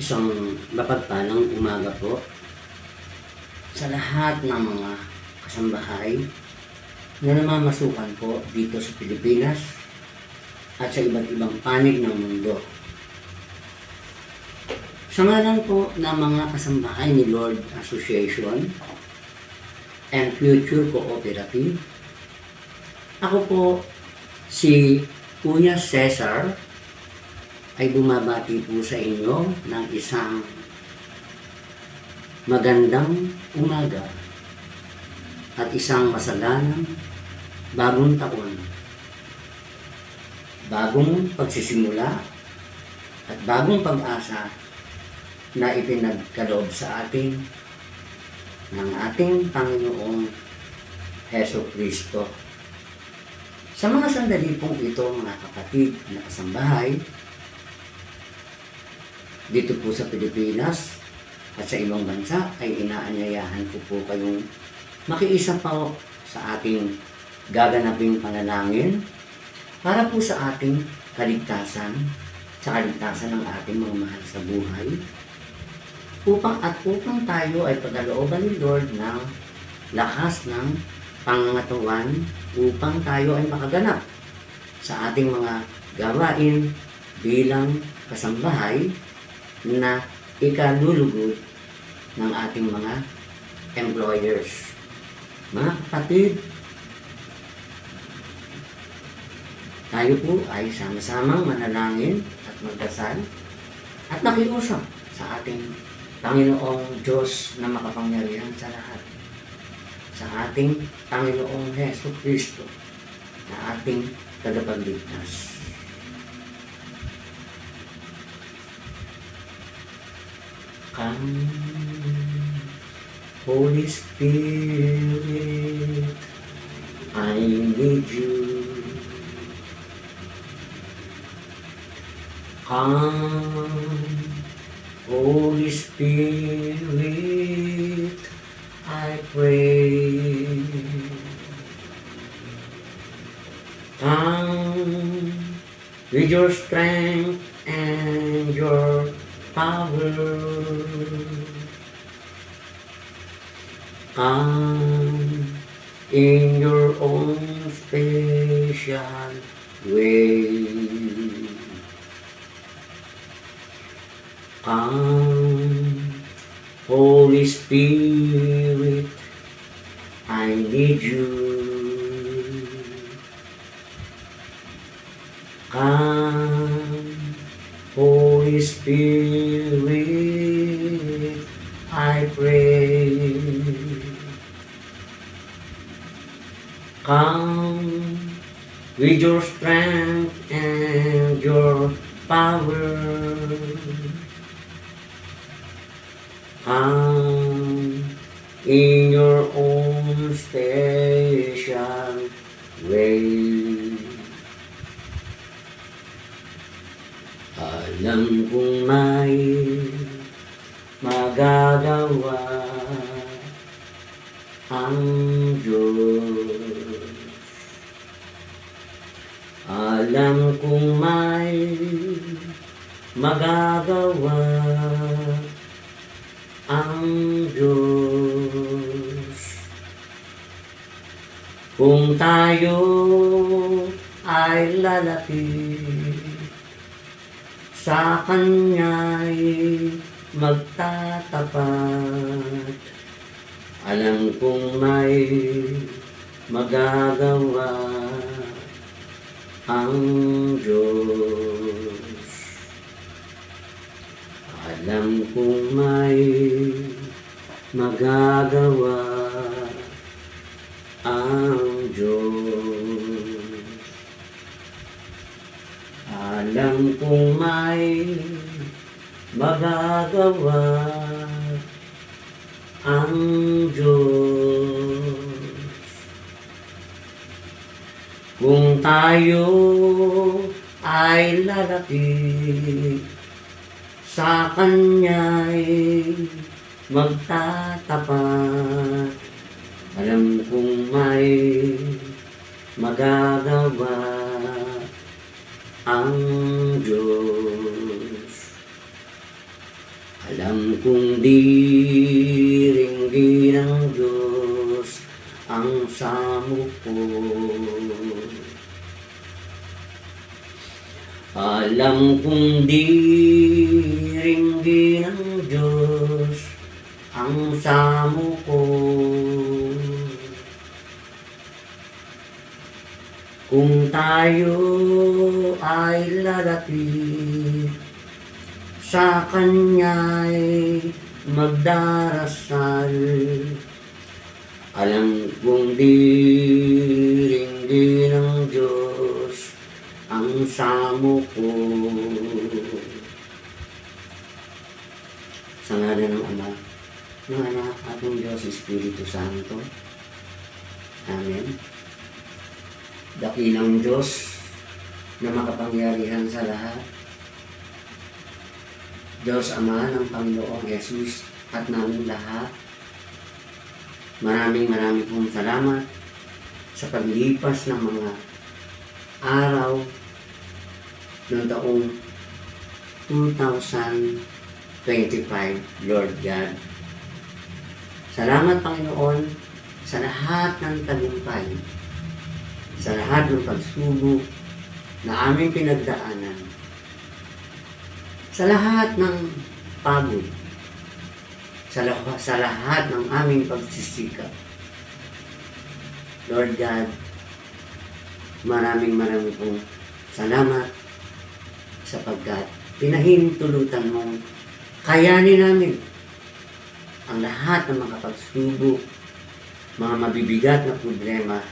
Isang mapagpalang umaga po sa lahat ng mga kasambahay na namamasukan po dito sa Pilipinas at sa iba't ibang panig ng mundo. Sa ngalan po ng mga kasambahay ni Lord Association and Future Cooperative, ako po si Kuya Cesar ay bumabati po sa inyo ng isang magandang umaga at isang masaganang bagong taon. Bagong pagsisimula at bagong pag-asa na ipinagkaloob sa atin ng ating Panginoong Heso Kristo. Sa mga sandali pong ito, mga kapatid na kasambahay, dito po sa Pilipinas at sa ibang bansa ay inaanyayahan ko po kayong makiisa pa sa ating gaganaping panalangin para po sa ating kaligtasan, sa kaligtasan ng ating mga mahal sa buhay, upang tayo ay pagkalooban ni Lord ng lakas ng pangangatawan upang tayo ay makaganap sa ating mga gawain bilang kasambahay na ikalulugod ng ating mga employers. Mga kapatid, tayo po ay sama-samang manalangin at magdasal at nakiusap sa ating Panginoong Diyos na makapangyarihan sa lahat, sa ating Panginoong Heso Kristo na ating tagapagligtas. Come, Holy Spirit, I need you. Come, Holy Spirit, I pray. Come with your strength and your power. Come in your own special way. Come, Holy Spirit, I need you. Come, Holy Spirit, I pray. Come with your strength and your power. Come in your own special way. Alam kong may magagawa ang Diyos. Alam kong may magagawa ang Diyos. Kung tayo ay lalapit sa Kanya'y magtatapat, alam kong may magagawa ang Diyos. Alam kong may magagawa ang Diyos. Alam kong may magagawa ang Diyos. Kung tayo ay lalapit sa Kanya'y magtatapat, alam kong may magagawa ang Diyos. Alam kong diringgin ng Diyos ang samo ko. Alam kong diringgin ng Diyos ang samo ko. Kung tayo ay lalapit sa Kanya'y magdarasal, alam kong diringgin ng Diyos ang samo ko. Sa ngalan ng Ama, ng Anak, at ng Diyos Espiritu Santo. Amen. Dakilang Diyos na makapangyarihan sa lahat, Diyos Ama ng Panginoong Yesus at namin lahat, maraming pong salamat sa paglipas ng mga araw ng taong 2025, Lord God. Salamat, Panginoon, sa lahat ng tagumpay, sa lahat ng pagsubok na aming pinagdaanan, sa lahat ng pagod, sa lahat ng aming pagsisikap. Lord God, maraming pong salamat sapagkat pinahintulutan mong kayanin namin ang lahat ng mga pagsubok, mga mabibigat na problema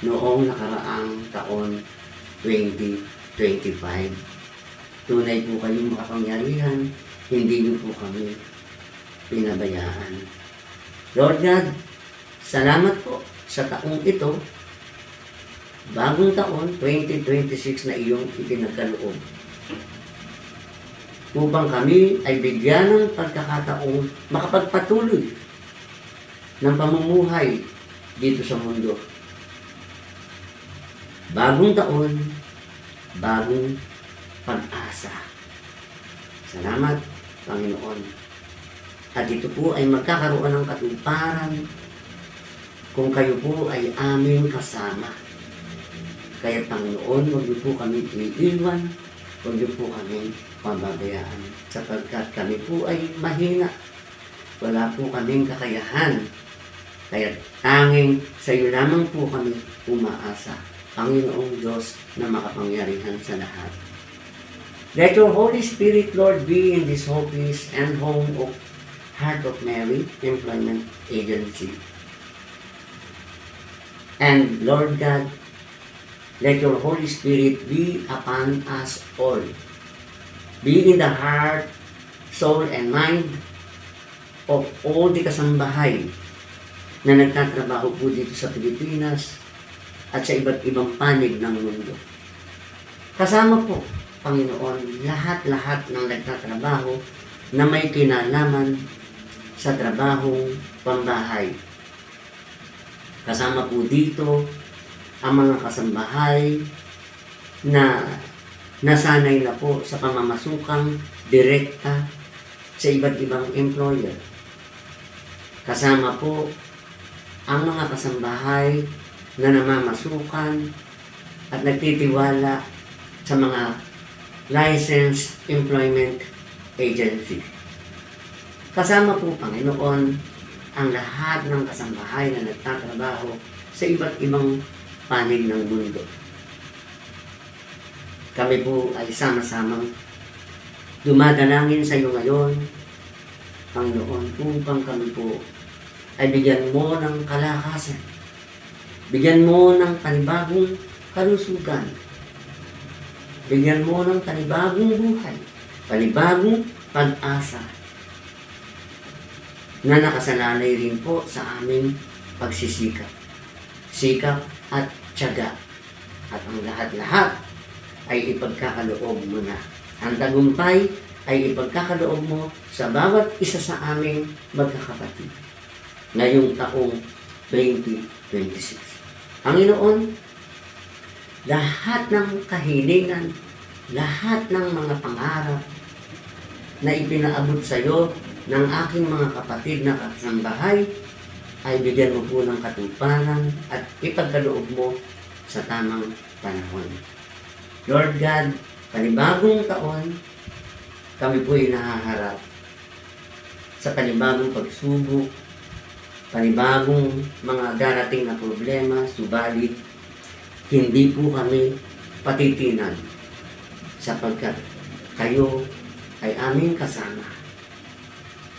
noong nakaraang taon 2025. Tunay po kayong makapangyarihan, hindi niyo po kami pinabayaan. Lord God, salamat po sa taong ito, bagong taon, 2026 na iyong ipinagkaloob. Upang kami ay bigyan ng pagkakataong makapagpatuloy ng pamumuhay dito sa mundo. Bagong taon, bagong pag-asa. Salamat, Panginoon. At ito po ay magkakaroon ng katuparan kung kayo po ay aming kasama. Kaya, Panginoon, huwag niyo po kami iiwan, huwag niyo po kami pababayaan. Sapagkat kami po ay mahina. Wala po kaming kakayahan. Kaya tanging sa iyo lamang po kami umaasa. Panginoong Diyos na makapangyarihan sa lahat. Let your Holy Spirit, Lord, be in this office and home of Heart of Mary Employment Agency. And Lord God, let your Holy Spirit be upon us all. Be in the heart, soul, and mind of all the kasambahay na nagtatrabaho po dito sa Pilipinas at sa iba't ibang panig ng mundo. Kasama po, Panginoon, lahat-lahat ng nagtatrabaho na may kinalaman sa trabahong pambahay. Kasama po dito ang mga kasambahay na nasanay na po sa pamamasukang direkta sa iba't ibang employer. Kasama po ang mga kasambahay na namamasukan at nagtitiwala sa mga licensed employment agency. Kasama po, Panginoon, ang lahat ng kasambahay na nagtatrabaho sa iba't ibang panig ng mundo. Kami po ay sama-samang dumadalangin sa iyo ngayon, Panginoon, upang kami po ay bigyan mo ng kalakasan, bigyan mo ng panibagong kalusugan, bigyan mo ng panibagong buhay, panibagong pag-asa na nakasalalay rin po sa aming pagsisikap, sikap at tiyaga. At ang lahat-lahat ay ipagkakaloob mo na. Ang tagumpay ay ipagkakaloob mo sa bawat isa sa aming magkakapatid ngayong taong 2026. Panginoon, lahat ng kahilingan, lahat ng mga pangarap, na ipinaabot sa iyo ng aking mga kapatid na kasambahay ay bigyan mo po ng katuparan at ipagkaloob mo sa tamang panahon. Lord God, panibagong taon, kami po ay nahaharap sa panibagong pagsubok, panibagong mga darating na problema, subalit hindi po kami patitinan sapagkat kayo ay aming kasama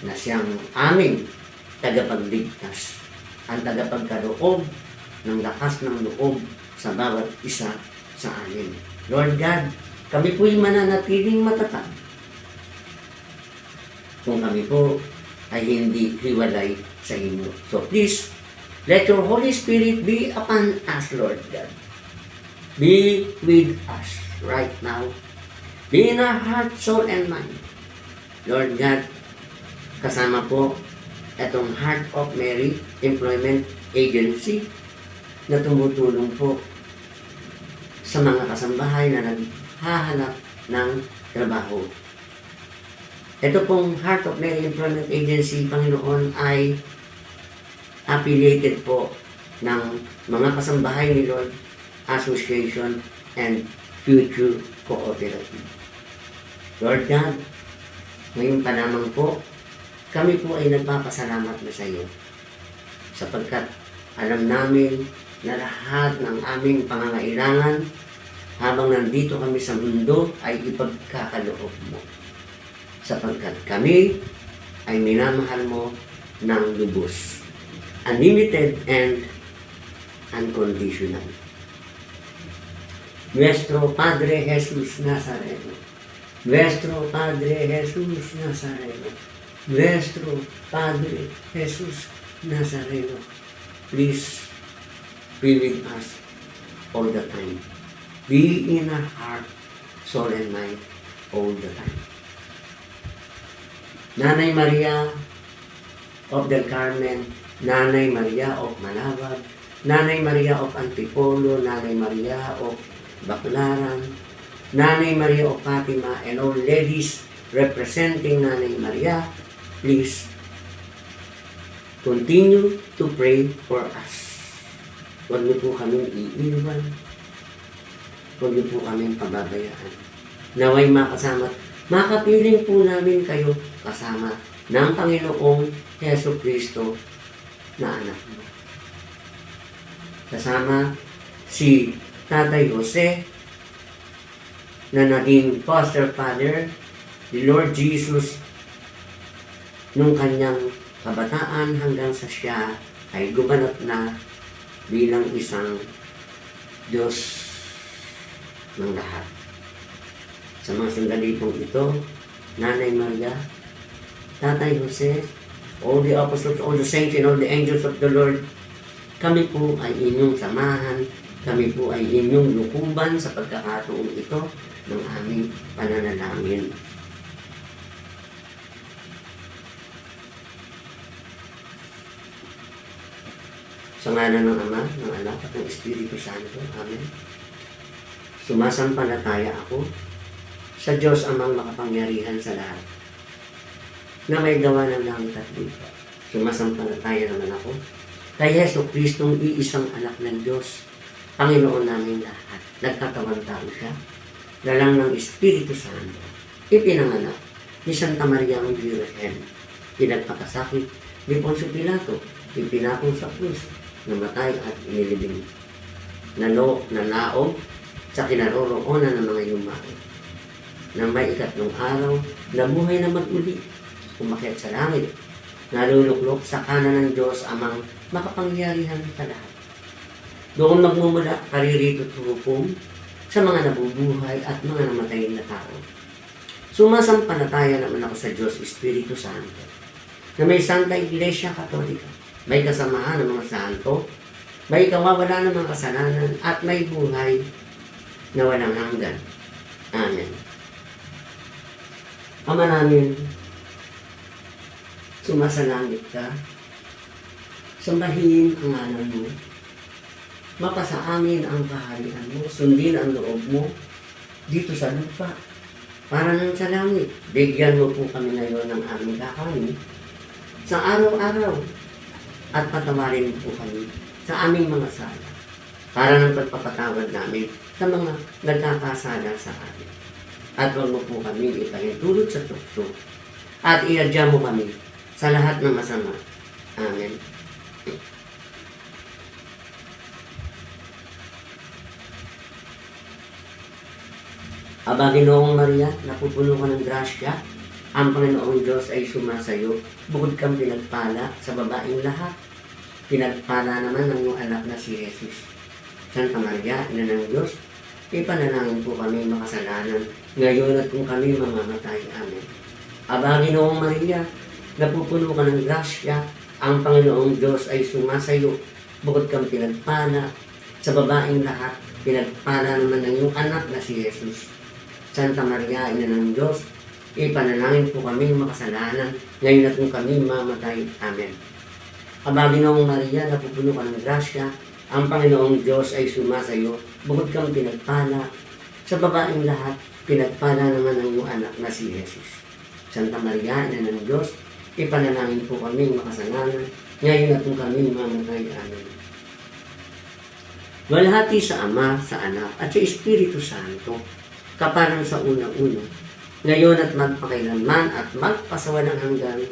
na siyang aming tagapagligtas, ang tagapagkaloob ng lakas ng loob sa bawat isa sa amin. Lord God, kami po'y mananatiling matatag kung kami po ay hindi hiwalay sa inyo. So please, let your Holy Spirit be upon us, Lord God. Be with us right now. Be in our heart, soul, and mind. Lord God, kasama po itong Heart of Mary Employment Agency na tumutulong po sa mga kasambahay na naghahanap ng trabaho. Ito pong Heart of Mary Employment Agency, Panginoon, ay affiliated po ng mga kasambahay ni Lord Association and Future Cooperative. Lord God, ngayon pa lamang po, kami po ay nagpapasalamat na sa iyo sapagkat alam namin na lahat ng aming pangangailangan habang nandito kami sa mundo ay ipagkakaloob mo sapagkat kami ay minamahal mo ng lubos, unlimited and unconditional. Nuestro Padre Jesus Nazareno, Nuestro Padre Jesus Nazareno, Nuestro Padre Jesus Nazareno, please be with us all the time. Be in our heart, soul, and mind all the time. Nanay Maria of Del Carmen, Nanay Maria of Malabad, Nanay Maria of Antipolo, Nanay Maria of Baclaran, Nanay Maria of Fatima, and all ladies representing Nanay Maria, please continue to pray for us. Huwag niyo po kaming iiwan. Huwag niyo po kaming pababayaan. Naway makasama, makapiling po namin kayo kasama ng Panginoong Heso Kristo na anak mo. Kasama si Tatay Jose na naging foster father ni Lord Jesus nung kanyang kabataan hanggang sa siya ay gumanap na bilang isang Diyos ng lahat. Sa mga sandali pong ito, Nanay Maria, Tatay Jose, all the apostles, all the saints, and all the angels of the Lord, kami po ay inyong samahan, kami po ay inyong lukuban sa pagkakataong ito ng aming pananalangin. Sa ngalan ng Ama, ng Anak, at ng Espiritu Santo. Amen. Sumasampalataya ako sa Diyos Amang makapangyarihan sa lahat, na may gawa ng langit at lupa. Sumasampalataya naman ako kay Heso Kristong iisang anak ng Diyos, Panginoon namin lahat. Nagkatawang tao siya, lalang ng Espiritu Santo, ipinanganak ni Santa Maria ng Virgen, pinagpakasakit ni Poncio Pilato, ipinakong sa krus, namatay at inilibing. Nanaog sa kinaroroonan ng mga yumao. Nang may ikatlong araw, nabuhay na mag-uli, umakyat sa langit, naluluklok sa kanan ng Diyos Amang makapangyarihan sa lahat. Doon magmumula karirito hukom sa mga nabubuhay at mga namatay na tao. Sumasampalataya naman ako sa Diyos Espiritu Santo, na may Santa Iglesia Katolika, may kasamahan ng mga santo, may kawawalan ng mga kasalanan, at may buhay na walang hanggan. Amen. Ama namin, sumasalangit ka, sambahin ang ngalan mo, mapasa amin ang kaharian mo, sundin ang loob mo, dito sa lupa, para nang sa langit. Bigyan mo po kami ngayon ng aming kakanin sa araw-araw at patawarin mo po kami sa aming mga sala para ng pagpapatawad namin sa mga nagkakasala sa amin. At huwag mo po kami ipahintulot sa tukso at iadya mo kami sa lahat ng masama. Amen. Aba, Ginoong Maria, napupuno ka ng grasya, ang Panginoong Diyos ay sumasayo, bukod kang pinagpala sa babaeng lahat. Pinagpala naman ng iyong anak na si Jesus. Santa Maria, Ina ng Diyos, ipanalangin po kami makasalanan, ngayon at kung kami mamamatay. Amen. Aba, Ginoong Maria, napupuno ka ng grasya, ang Panginoong Diyos ay sumasayo, bukod kang pinagpala sa babaeng lahat, pinagpala naman ng iyong anak na si Jesus. Santa Maria, Ina ng Diyos, ipanalangin po kami makasalanan, ngayon at kung kami mamatay. Amen. Aba, Ginoong Maria, napupuno ka ng grasya, ang Panginoong Diyos ay sumasayo, bukod kang pinagpala sa babaeng lahat, pinagpala naman ng iyong anak na si Jesus. Santa Maria, Ina ng Diyos, ipanalangin po kami makasalanan, ngayon at kung kami mamatay. Amen. Walhati sa Ama, sa Anak, at sa Espiritu Santo, kaparang sa unang-una, ngayon at magpakailanman at magpasawalang hanggan.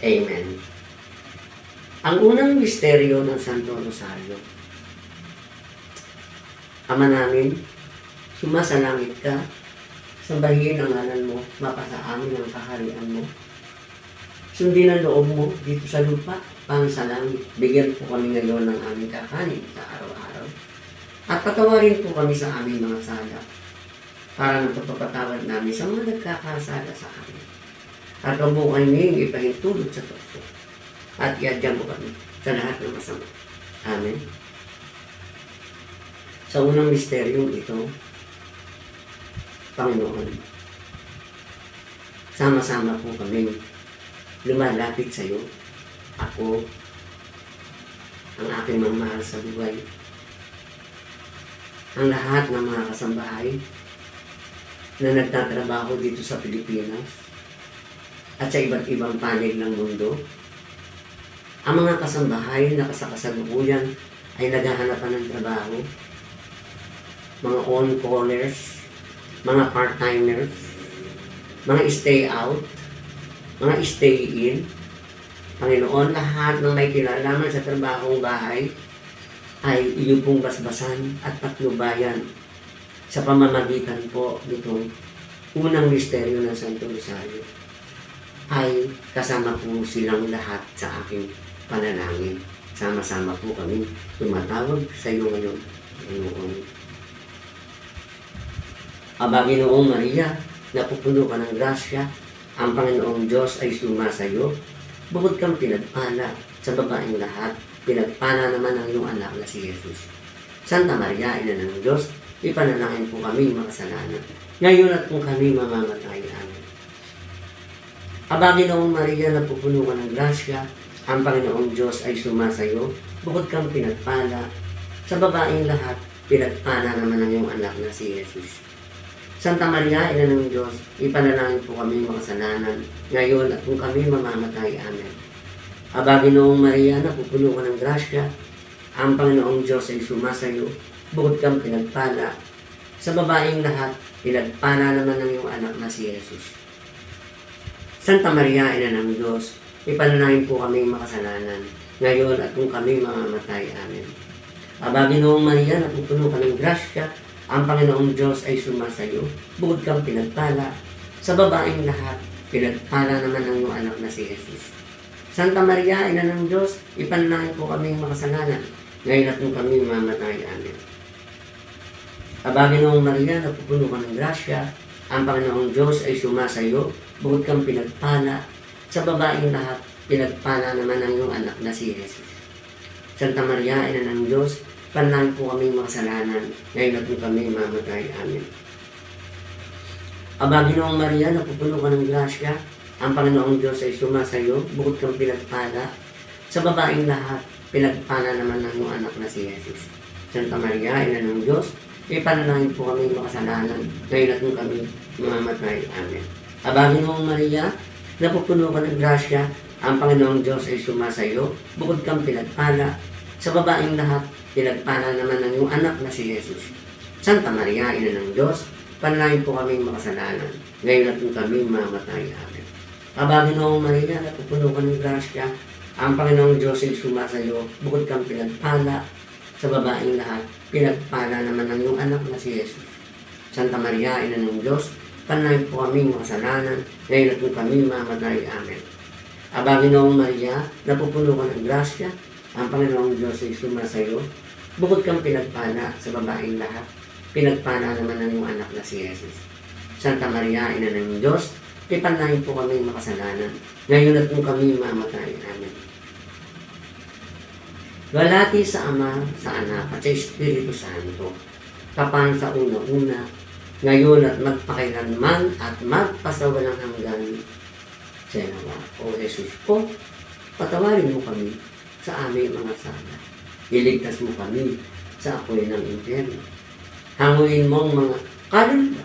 Amen. Ang unang misteryo ng Santo Rosario. Ama namin, sumasalangit ka, sambahin ang ngalan mo, mapasa amin ang kaharian mo. Sundin ang loob mo dito sa lupa, pang sa langit. Bigyan po kami ngayon ng aming kakanin sa araw-araw. At patawarin po kami sa aming mga sala, para ng pagpapatawad namin sa mga nagkakasala sa amin. At huwag mo kami ipahintulot sa tukso at iadya mo kami sa lahat ng masama. Amen. Sa unang misteryong ito, Panginoon, sama-sama po kami lumalapit sa iyo. Ako, ang aking mga mahal sa buhay, ang lahat ng mga kasambahay na nagtatrabaho dito sa Pilipinas at sa iba't ibang panig ng mundo. Ang mga kasambahay na kasakasalukuyan ay naghahanapan ng trabaho, mga on-callers, mga part-timers, mga stay-out, mga stay-in. Panginoon, lahat ng may kinalaman sa trabahong bahay ay iyong pong basbasan at patnubayan sa pamamagitan po nitong unang misteryo ng Santo Rosario. Ay kasama po silang lahat sa aking panalangin. Sama-sama po kami tumatawag sa iyo ngayon, Panginoon. Aba, Ginoong Maria, napupuno ka ng grasya, ang Panginoong Diyos ay sumasayo, bukod kang pinagpala sa babaeng lahat, pinagpala naman ang iyong anak na si Jesus. Santa Maria, Ina ng Diyos, ipanalangin po kami makasalanan, ngayon at kung kami mamamatay. Amen. Aba, Ginoong Maria, napupuno ka ng grasya, ang Panginoong Diyos ay sumasayo, bukod kang pinagpala sa babaeng lahat, pinagpala naman ang iyong anak na si Jesus. Santa Maria, Ina ng Diyos, ipanalangin po kami makasalanan, ngayon at kung kami mamamatay. Amen. Aba, Ginoong Maria, napupuno ka ng grasya, ang Panginoong Diyos ay sumasayo, bukod kang pinagpala sa babaeng lahat, pinagpala naman ng iyong anak na si Jesus. Santa Maria, Ina ng Diyos, ipanalangin po kami makasalanan, ngayon at kung kami mamamatay. Amen. Aba, Ginoong Maria, napupuno ka ng grasya, ang Panginoong Diyos ay sumasayo, bukod kang pinagpala sa babaeng lahat, pinagpala naman ng iyong anak na si Jesus. Santa Maria, Ina ng Diyos, ipanalangin po kami makasalanan, ngayon at kung kami mamamatay. Amen. Aba, Ginoong Maria, napupuno ka ng grasya, ang Panginoong Diyos ay sumasayo, bukod kang pinagpala sa babaeng lahat, pinagpala naman ng iyong anak na si Jesus. Santa Maria, Ina ng Diyos, panalangin po kami makasalanan, ngayon at kung kami mamatay. Amen. Aba, Ginoong Maria, napupuno ka ng grasya, ang Panginoong Diyos ay sumasayo, bukod kang pinagpala sa babaeng lahat, pinagpala naman ng iyong anak na si Jesus. Santa Maria, Ina ng Diyos, ipanalangin po kami makasalanan, ngayon at nung kami mamamatay. Amen. Aba, Ginoong Maria, napupuno ka ng grasya, ang Panginoong Diyos ay sumasayo, bukod kang pinagpala, sa babaeng lahat, pinagpala naman ng iyong anak na si Jesus. Santa Maria, Ina ng Diyos, panalangin po kami makasalanan, ngayon at nung kami mamamatay. Amen. Aba, Ginoong Maria, napupuno ka ng grasya, ang Panginoong Diyos ay sumasayo, bukod kang pinagpala, sa babaeng lahat, pinagpala naman ng iyong anak na si Jesus. Santa Maria, Ina ng Diyos, panalangin po kami makasalanan, ngayon at kung kami mamatay. Amen. Aba, Ginoong Maria, napupuno ka ng grasya, ang Panginoong Diyos ay sumasayo, bukod kang pinagpala sa babaeng lahat, pinagpala naman ng iyong anak na si Jesus. Santa Maria, Ina ng Diyos, ipanalangin po kami makasalanan, ngayon at kung kami mamatay. Amen. Galati sa Ama, sa Anak, at sa Espiritu Santo, kapan sa una-una, ngayon at magpakailanman at magpasawalang hanggan. Salamat. O Jesus ko, patawarin mo kami sa aming mga sala. Iligtas mo kami sa apoy ng impyerno. Hanguin mo ang mga kaluluwa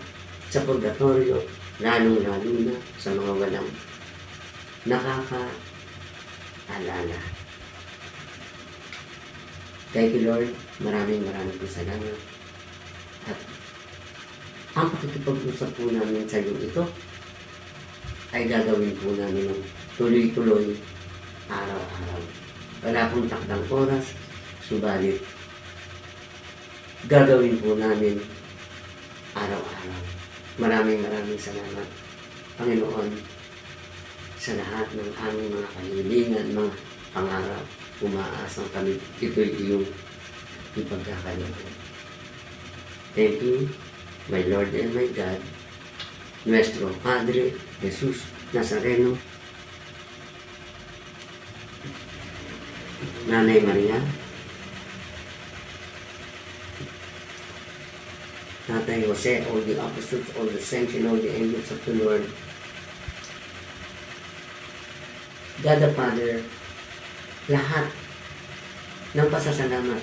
sa purgatorio, lalong-lalo na sa mga walang nakakaalala. Thank you, Lord. Maraming po salamat. At ang pakikipag-usap po namin sa iyo ito ay gagawin po namin ng tuloy-tuloy araw-araw. Wala pong takdang oras, subalit gagawin po namin araw-araw. Maraming salamat, Panginoon, sa lahat ng aming mga kahilingan, mga pangarap. Umaasang kami, ito'y iyong ipagkakaloban. Thank you, my Lord and my God, Nuestro Padre, Jesus Nazareno, Nanay Maria, Tatay Jose, all the apostles, all the saints, and all the angels of the Lord, God the Father, lahat ng pasasalamat,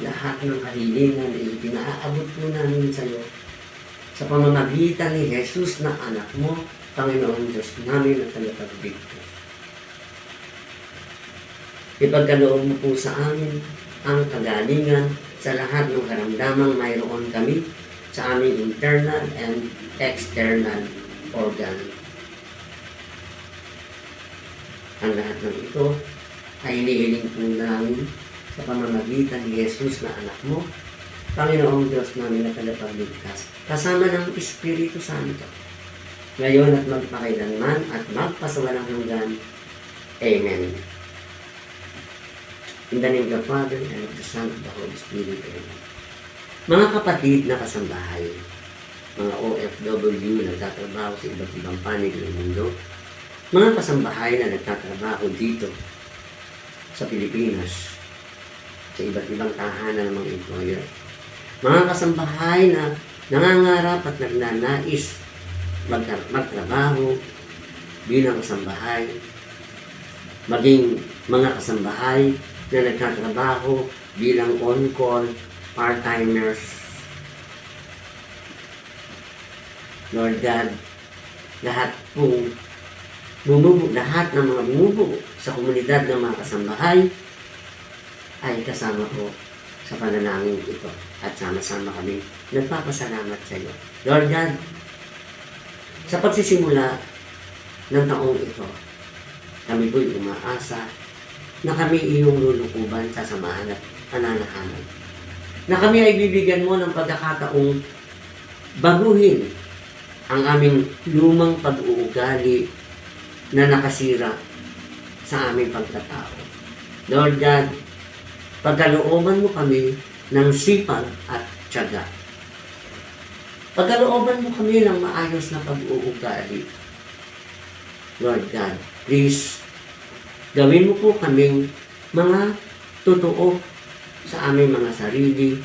lahat ng kahilingan ay pinaaabot po namin sa iyo sa pamamagitan ni Jesus na anak mo, Panginoon Diyos namin at tagapagligtas. Ipagkaloob mo po sa amin ang kagalingan sa lahat ng karamdamang mayroon kami sa aming internal and external organ. Ang lahat ng ito ay inihiling po namin sa pamamagitan ni Jesus na anak mo, Panginoong Diyos namin na tagapagligtas, kasama ng Espiritu Santo, ngayon at magpakailanman at magpasawalang hanggan. Amen. In the name of the Father, and of the Son, and of the Holy Spirit. Amen. Mga kapatid na kasambahay, mga OFW na nagtatrabaho sa iba't ibang panig ng mundo, mga kasambahay na nagtatrabaho dito sa Pilipinas, sa iba't ibang tahanan ng mga employer. Mga kasambahay na nangangarap at nagnanais magtrabaho bilang kasambahay, maging mga kasambahay na nagtatrabaho bilang on-call, part-timers. Lord God, lahat ng mga bumubuo sa komunidad ng mga kasambahay ay kasama ko sa panalangin ito at sama-sama kami nagpapasalamat sa iyo. Lord God, sa pagsisimula ng taong ito, kami po'y umaasa na kami iyong lulukuban, sasamahan at pananahanan. Na kami ay bibigyan mo ng pagkakataong baguhin ang aming lumang pag-uugali na nakasira sa aming pagkatao. Lord God, pagkalooban mo kami ng sipag at tiyaga. Pagkalooban mo kami ng maayos na pag-uugali. Lord God, please, gawin mo po kaming mga totoo sa aming mga sarili,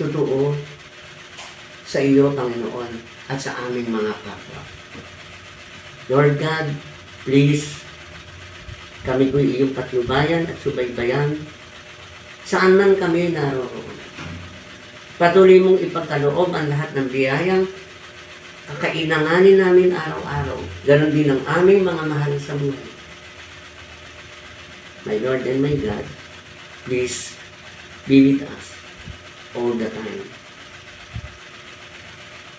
totoo sa iyo, Panginoon, at sa aming mga kapwa. Lord God, please, kami po'y iyong patnubayan at subaybayan saan man kami naroon. Patuloy mong ipagkaloob ang lahat ng biyayang kakainanganin namin araw-araw. Ganon din ang aming mga mahal sa buhay. My Lord and my God, please be with us all the time.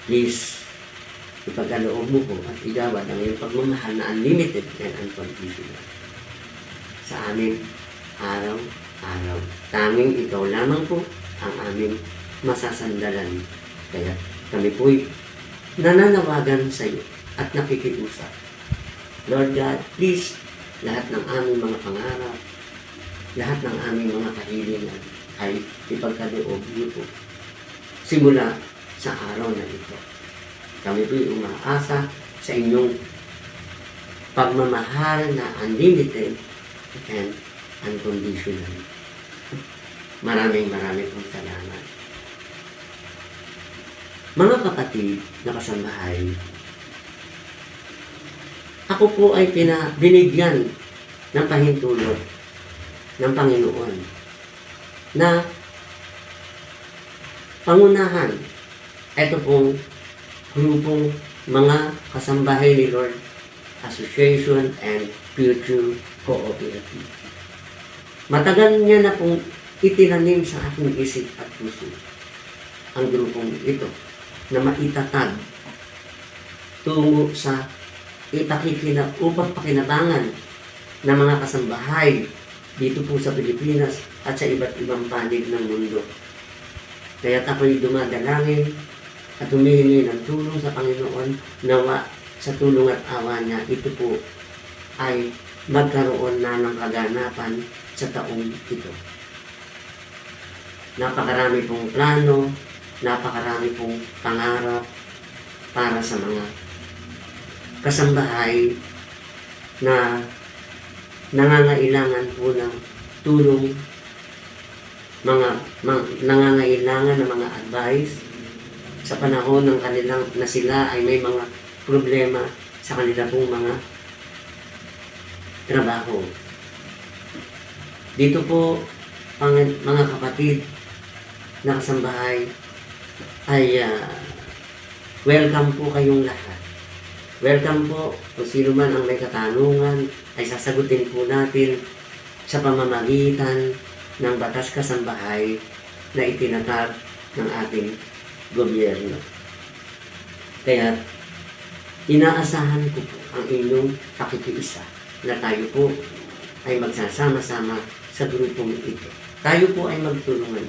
Please, ipagkaloob mo po at igawad ang iyong pagmamahal na unlimited and unconditional sa amin araw-araw. Tanging ikaw lamang po ang aming masasandalan. Kaya kami po'y nananawagan sa iyo at nakikiusap. Lord God, please, lahat ng aming mga pangarap, lahat ng aming mga kahilingan ay ipagkaloob niyo po. Simula sa araw na ito. Kami po'y umaasa sa inyong pagmamahal na unlimited and unconditional. Maraming pong salamat. Mga kapatid na kasambahay, ako po ay binigyan ng pahintulot ng Panginoon na pangunahan ito pong grupong mga kasambahay ni Lord Association and Future Cooperative. Matagal niya na pong itinanim sa aking isip at puso ang grupong ito na maitatag tungo sa upang pakinabangan ng mga kasambahay dito po sa Pilipinas at sa iba't ibang panig ng mundo. Kaya ako'y dumadalangin at humihingi ng tulong sa Panginoon, nawa sa tulong at awa niya, ito po ay magkaroon na ng kaganapan sa taong ito. Napakarami pong plano, napakarami pong pangarap para sa mga kasambahay na nangangailangan po ng tulong, nangangailangan ng mga advice sa panahon ng kanilang na sila ay may mga problema sa kanila pong mga trabaho. Dito po, mga kapatid na kasambahay, ay welcome po kayong lahat. Welcome po kung sino man ang may katanungan ay sasagutin po natin sa pamamagitan ng batas kasambahay na itinatag ng ating gobyerno. Kaya inaasahan ko po ang inyong pakikiisa na tayo po ay magsasama-sama sa grupong ito. Tayo po ay magtulungan.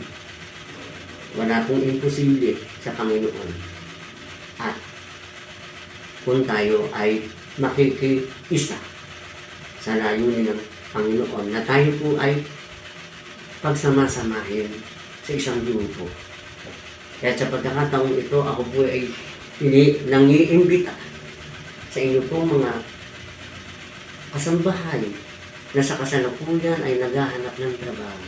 Wala pong imposible sa Panginoon. At kung tayo ay makikiisa sa layunin ng Panginoon, na tayo po ay pagsama-samahin sa isang grupo. Kaya sa pagkakataong ito, ako po ay nangiimbita sa inyo po mga kasambahay na sa kasalukuyan ay naghahanap ng trabaho.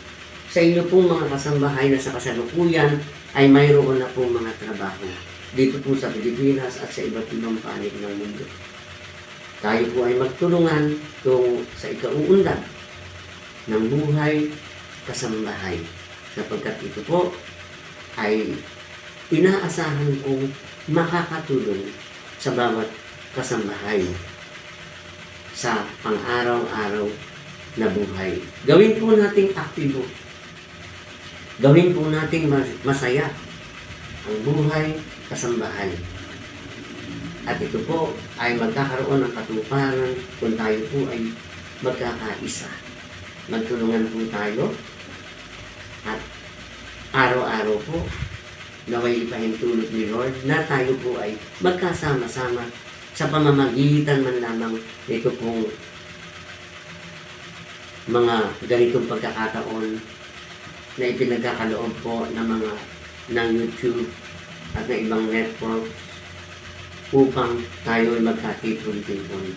Sa inyo pong mga kasambahay na sa kasalukuyan ay mayroon na pong mga trabaho dito po sa Pilipinas at sa iba't ibang panig ng mundo. Tayo po ay magtulungan tungo sa ikauunlad ng buhay kasambahay, sapagkat ito po ay inaasahan kong makakatulong sa bawat kasambahay sa pang-araw-araw na buhay. Gawin po nating aktibo. Gawin po nating masaya ang buhay kasambahay. At ito po ay magkakaroon ng katuparan kung tayo po ay magkakaisa. Magtulungan po tayo at araw-araw po naway ipahintulot ni Lord na tayo po ay magkasama-sama sa pamamagitan man lamang ito pong mga ganitong pagkakataon na ipinagkakaloob po ng YouTube at ng ibang network upang tayo ay magkatipon-tipon.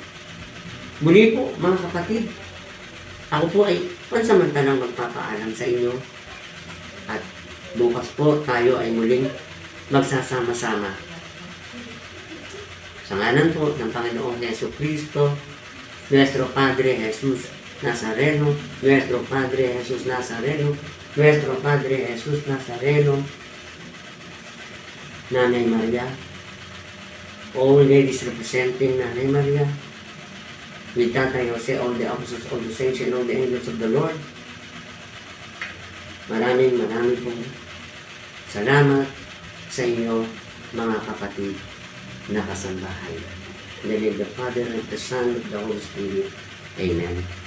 Muli po mga kapatid, ako po ay pansamantalang magpapaalam sa inyo at bukas po tayo ay muling magsasama-sama. Sa ngalan po ng Panginoong Jesucristo, Nuestro Padre Jesus Nazareno, Nuestro Padre Jesus Nazareno, Nuestro Padre Jesus Nazareno, Nanay Maria, all ladies representing Nanay Maria, with Tatay Jose, all the apostles, all the saints, and all the angels of the Lord. Maraming pong salamat sa inyo, mga kapatid na kasambahay. In the name of the Father, and of the Son, and of the Holy Spirit. Amen.